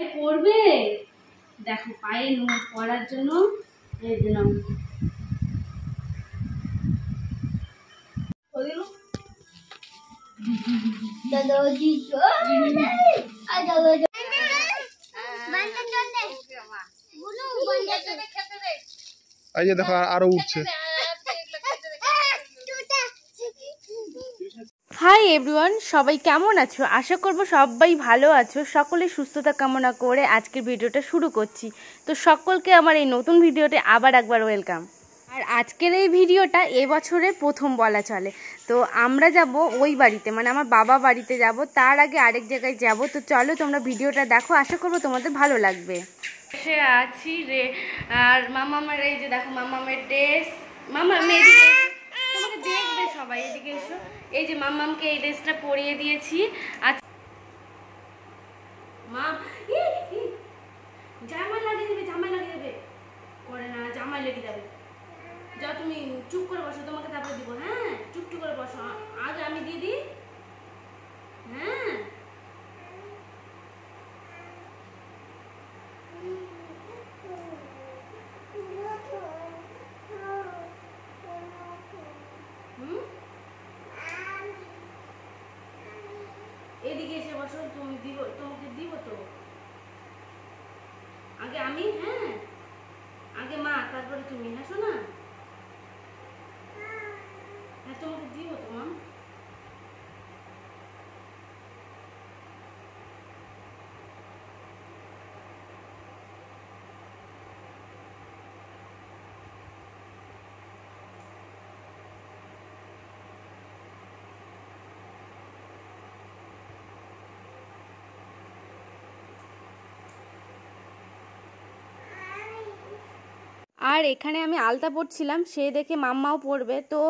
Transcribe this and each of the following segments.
পড়বে দেখো পায়ে নোট পড়ার জন্য এই দিলাম। এই যে দেখো আরো উঠছে। হাই এভরিওয়ান, সবাই কেমন আছো? আশা করব সবাই ভালো আছো। সকলে সুস্থতা কামনা করে আজকের ভিডিওটা শুরু করছি। তো সকলকে আমার এই নতুন ভিডিওতে আবার একবার ওয়েলকাম। আর আজকের এই ভিডিওটা এবছরের প্রথম বলা চলে। তো আমরা যাব ওই বাড়িতে, মানে আমার বাবা বাড়িতে যাব, তার আগে আরেক জায়গায় যাব। তো চলো তোমরা ভিডিওটা দেখো, আশা করবো তোমাদের ভালো লাগবে। বসে আছি রে, আর মামামের এই যে দেখো মামামের ড্রেস, মামা মেয়ে তোমাকে দেখবে সবাই, এদিকে এসো। এই যে মামামকে এই ড্রেসটা পরিয়ে দিয়েছি। আচ্ছা মা জামাই লাগিয়ে দেবে, জামাই লাগিয়ে দেবে, করে না জামাই লেগে যাবে। যাও তুমি চুপ করে বসো, তোমাকে তারপরে দিব। হ্যাঁ চুপ করে বসো, আগে আমি দিয়ে দিই। হ্যাঁ এদিকে এসে বসো, তুমি দিব, তোমাকে দিব তো। আগে আমি, হ্যাঁ আগে মা তারপরে তুমি। হ্যাঁ শোনা, হ্যাঁ তোমাকে দিব তো মা। আর এখানে আমি আলতা পড়ছিলাম, সে দেখে মাম্মাও পড়বে। তো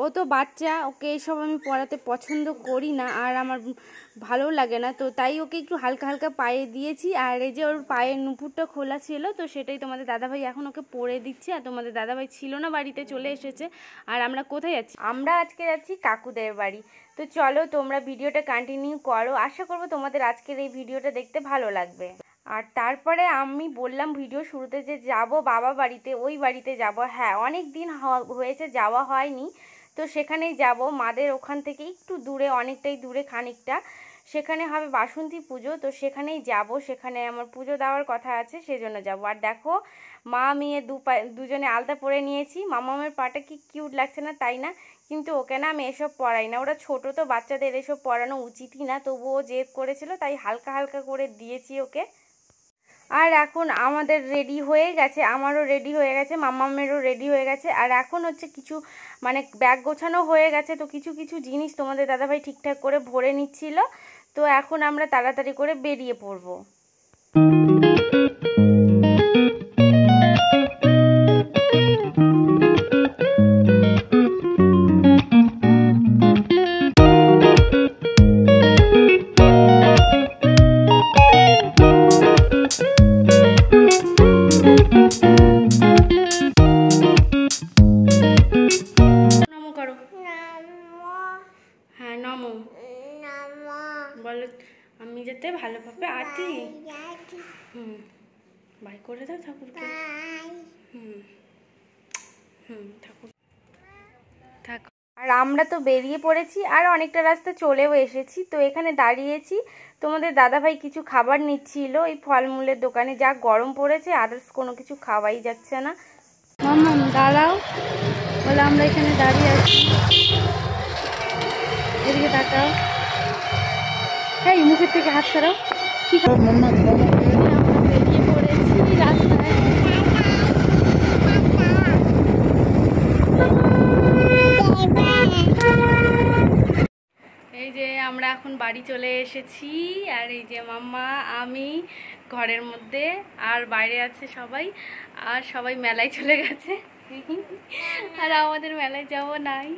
ও তো বাচ্চা, ওকে এইসব আমি পড়াতে পছন্দ করি না, আর আমার ভালো লাগে না। তো তাই ওকে একটু হালকা হালকা পায়ে দিয়েছি। আর এই যে ওর পায়ের নুপুরটা খোলা ছিল, তো সেটাই তোমাদের দাদাভাই এখন ওকে পরে দিচ্ছে। আর তোমাদের দাদাভাই ছিল না, বাড়িতে চলে এসেছে। আর আমরা কোথায় যাচ্ছি? আমরা আজকে যাচ্ছি কাকুদের বাড়ি। তো চলো তোমরা ভিডিওটা কন্টিনিউ করো, আশা করবো তোমাদের আজকের এই ভিডিওটা দেখতে ভালো লাগবে। আর তারপরে আমি বললাম ভিডিও শুরুতে যে যাব বাবা বাড়িতে, ওই বাড়িতে যাব। হ্যাঁ অনেক দিন হয়েছে যাওয়া হয়নি, তো সেখানেই যাব। মাদের ওখান থেকে একটু দূরে, অনেকটাই দূরে খানিকটা, সেখানে হবে বাসন্তী পুজো। তো সেখানেই যাব, সেখানে আমার পুজো দেওয়ার কথা আছে, সেজন্য যাব। আর দেখো মা মেয়ে দুজনে আলতা পরে নিয়েছি। মামামের পাটা কি কিউট লাগছে না, তাই না? কিন্তু ওকে না আমি এসব পড়াই না, ওরা ছোট তো, বাচ্চাদের এসব পড়ানো উচিতই না। তবুও জেদ করেছিল, তাই হালকা হালকা করে দিয়েছি ওকে। আর এখন আমাদের রেডি হয়ে গেছে, আমারও রেডি হয়ে গেছে, মাম্মামেরও রেডি হয়ে গেছে। আর এখন হচ্ছে কিছু মানে ব্যাগ গোছানো হয়ে গেছে, তো কিছু কিছু জিনিস তোমাদের দাদাভাই ঠিকঠাক করে ভরে নিচ্ছিল। তো এখন আমরা তাড়াতাড়ি করে বেরিয়ে পড়বো। বলো আমি যাতে ভালোভাবে আছি। বাই করে দাও ঠাকুরকে। ঠাকুর থাকো। আর আমরা তো বেরিয়ে পড়েছি, আর অনেকটা রাস্তা চলেও এসেছি। তো এখানে দাঁড়িয়েছি, তোমাদের দাদাভাই কিছু খাবার নিচ্ছিল এই ফলমূলের দোকানে। যা গরম পড়েছে, আদার্স কোনো কিছু খাওয়াই যাচ্ছে না। মাম্মাম দাঁড়াও, বলে আমরা এখানে দাঁড়িয়ে আছি, এদিকে তাকাও। এই মুখের থেকে হাত সরাও। কি আমরা বেরিয়ে পড়েছি রাস্তায়। এই যে আমরা এখন বাড়ি চলে এসেছি। আর এই যে মাম্মা, আমি ঘরের মধ্যে, আর বাইরে আছে সবাই। আর সবাই মেলায় চলে গেছে, আর আমাদের মেলায় যাবো নাই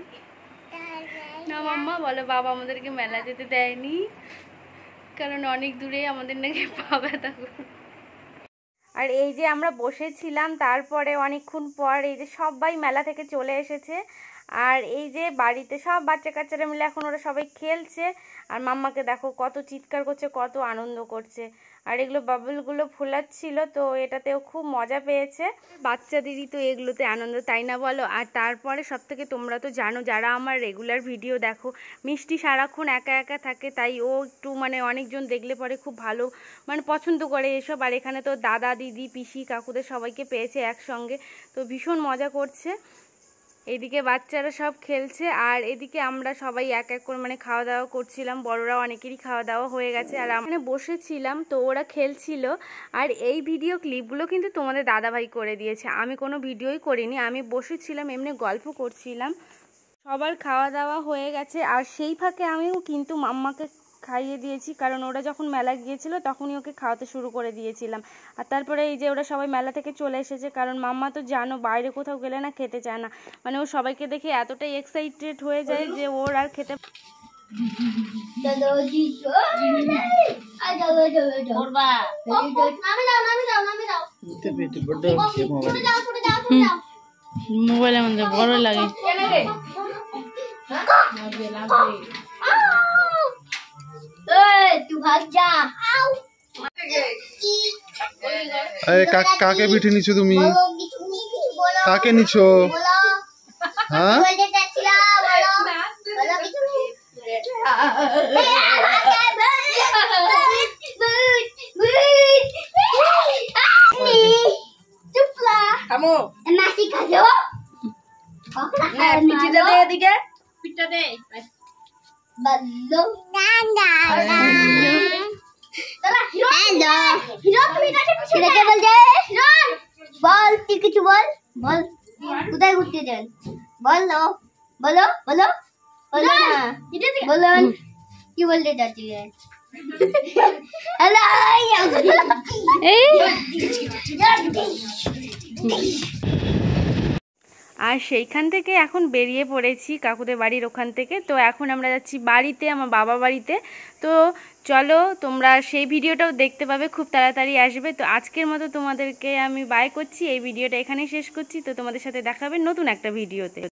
না। মাম্মা বলো বাবা আমাদেরকে মেলা যেতে দেয়নি, কারণ অনেক দূরে আমাদের নাকি পা ব্যথা। আর এই যে আমরা বসেছিলাম, তারপরে অনেকক্ষণ পর এই যে সবাই মেলা থেকে চলে এসেছে। আর এই যে বাড়িতে সব বাচ্চা কাচ্চারা মিলে এখন ওরা সবাই খেলছে। আর মাম্মাকে দেখো কত চিৎকার করছে, কত আনন্দ করছে। আর এগুলো বাবলগুলো ফোলাচ্ছিল, তো এটাতেও খুব মজা পেয়েছে। বাচ্চাদেরই তো এগুলোতে আনন্দ, তাই না বলো? আর তারপরে সব থেকে তোমরা তো জানো যারা আমার রেগুলার ভিডিও দেখো, মিষ্টি সারাক্ষণ একা একা থাকে, তাই ও একটু মানে অনেকজন দেখলে পরে খুব ভালো মানে পছন্দ করে এসব। আর এখানে তো দাদা দিদি পিসি কাকুদের সবাইকে পেয়েছে একসঙ্গে, তো ভীষণ মজা করছে। এদিকে বাচ্চারা সব খেলছে আর এদিকে আমরা সবাই এক এক করে মানে খাওয়া দাওয়া করছিলাম। বড়রা অনেকেরই খাওয়া দাওয়া হয়ে গেছে আর আমরা বসেছিলাম, তো ওরা খেলছিল। আর এই ভিডিও ক্লিপগুলো কিন্তু তোমাদের দাদাভাই করে দিয়েছে, আমি কোনো ভিডিওই করিনি। আমি বসেছিলাম এমনি গল্প করছিলাম। সবার খাওয়া দাওয়া হয়ে গেছে আর সেই ফাঁকে আমিও কিন্তু মাম্মাকে খাইয়ে দিয়েছি, কারণ ওরা যখন মেলা গিয়েছিল তখনই ওকে খাওয়াতে শুরু করে দিয়েছিলাম। আর তারপরে এই যে ওরা সবাই মেলা থেকে চলে এসেছে, কারণ মাম্মা তো জানো বাইরে কোথাও গেলে না খেতে চায় না, মানে ও সবাইকে দেখে এতটাই এক্সাইটেড হয়ে যায় যে ওর আর খেতে মোবাইলের মধ্যে বড় লাগে। কাকে পিঠে নিছো তুমি? কাকে নিছো? হ্যাঁ পিঠটা দে। বল তুই কিছু বল, বল কোথায় ঘুরতে যান? বলো বলো বলো বলো না, বলুন কি বলতে চাচ্ছি? হ্যালো আর সেইখান থেকে এখন বেরিয়ে পড়েছি কাকুদের বাড়ির ওখান থেকে। তো এখন আমরা যাচ্ছি বাড়িতে, আমার বাবা বাড়িতে। তো চলো তোমরা সেই ভিডিওটাও দেখতে পাবে, খুব তাড়াতাড়ি আসবে। তো আজকের মতো তোমাদেরকে আমি বাই করছি, এই ভিডিওটা এখানেই শেষ করছি। তো তোমাদের সাথে দেখা হবে নতুন একটা ভিডিওতে।